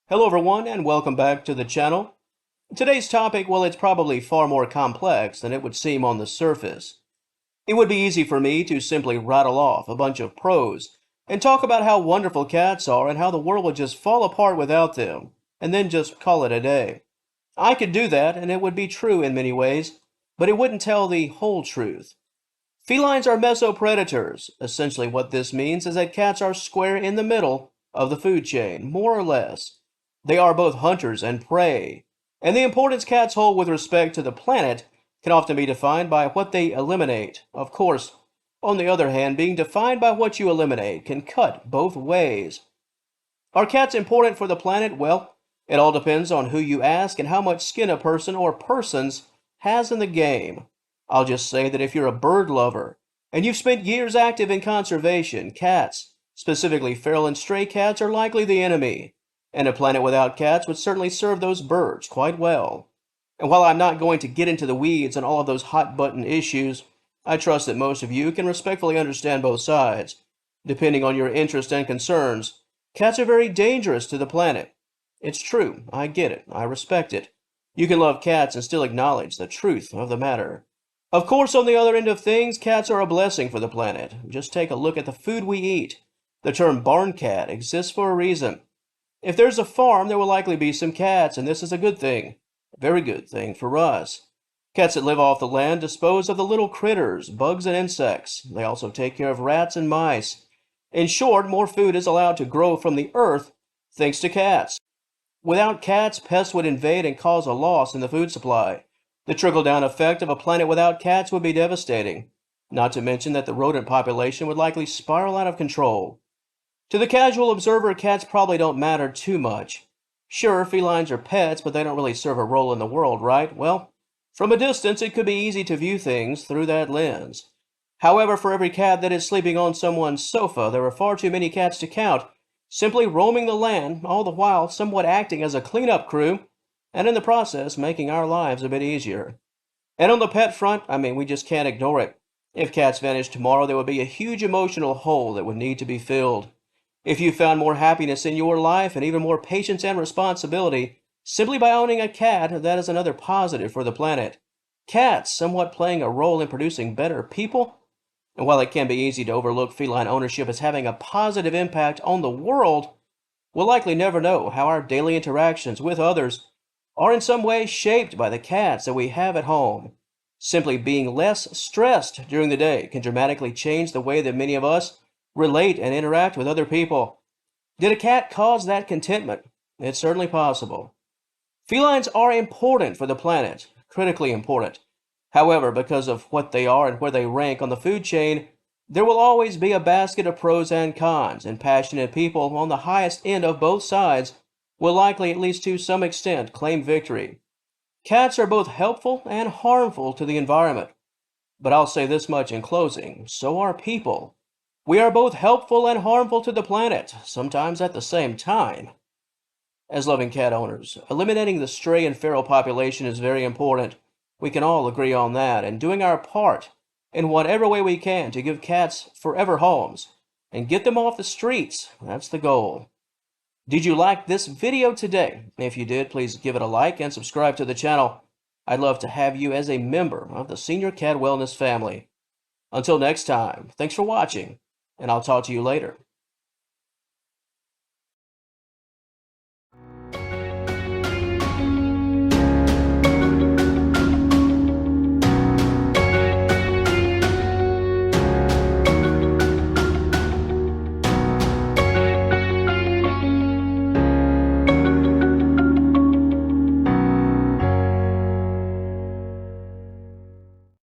Hello everyone and welcome back to the channel. Today's topic, well, it's probably far more complex than it would seem on the surface. It would be easy for me to simply rattle off a bunch of pros and talk about how wonderful cats are and how the world would just fall apart without them, and then just call it a day. I could do that and it would be true in many ways, but it wouldn't tell the whole truth. Felines are mesopredators. Essentially what this means is that cats are square in the middle of the food chain, more or less. They are both hunters and prey, and the importance cats hold with respect to the planet can often be defined by what they eliminate. Of course, on the other hand, being defined by what you eliminate can cut both ways. Are cats important for the planet? Well, it all depends on who you ask and how much skin a person or persons has in the game. I'll just say that if you're a bird lover and you've spent years active in conservation, cats, specifically feral and stray cats, are likely the enemy. And a planet without cats would certainly serve those birds quite well. And while I'm not going to get into the weeds on all of those hot-button issues, I trust that most of you can respectfully understand both sides. Depending on your interest and concerns, cats are very dangerous to the planet. It's true, I get it, I respect it. You can love cats and still acknowledge the truth of the matter. Of course, on the other end of things, cats are a blessing for the planet. Just take a look at the food we eat. The term barn cat exists for a reason. If there's a farm, there will likely be some cats, and this is a good thing. A very good thing for us. Cats that live off the land dispose of the little critters, bugs and insects. They also take care of rats and mice. In short, more food is allowed to grow from the earth thanks to cats. Without cats, pests would invade and cause a loss in the food supply. The trickle-down effect of a planet without cats would be devastating. Not to mention that the rodent population would likely spiral out of control. To the casual observer, cats probably don't matter too much. Sure, felines are pets, but they don't really serve a role in the world, right? Well, from a distance, it could be easy to view things through that lens. However, for every cat that is sleeping on someone's sofa, there are far too many cats to count, simply roaming the land, all the while somewhat acting as a cleanup crew, and in the process making our lives a bit easier. And on the pet front, we just can't ignore it. If cats vanished tomorrow, there would be a huge emotional hole that would need to be filled. If you found more happiness in your life and even more patience and responsibility simply by owning a cat, that is another positive for the planet. Cats somewhat playing a role in producing better people. And while it can be easy to overlook feline ownership as having a positive impact on the world, we'll likely never know how our daily interactions with others are in some way shaped by the cats that we have at home. Simply being less stressed during the day can dramatically change the way that many of us relate and interact with other people. Did a cat cause that contentment? It's certainly possible. Felines are important for the planet, critically important. However, because of what they are and where they rank on the food chain, there will always be a basket of pros and cons, and passionate people on the highest end of both sides will likely, at least to some extent, claim victory. Cats are both helpful and harmful to the environment. But I'll say this much in closing, so are people. We are both helpful and harmful to the planet, sometimes at the same time. As loving cat owners, eliminating the stray and feral population is very important. We can all agree on that, and doing our part in whatever way we can to give cats forever homes and get them off the streets, that's the goal. Did you like this video today? If you did, please give it a like and subscribe to the channel. I'd love to have you as a member of the Senior Cat Wellness family. Until next time, thanks for watching, and I'll talk to you later.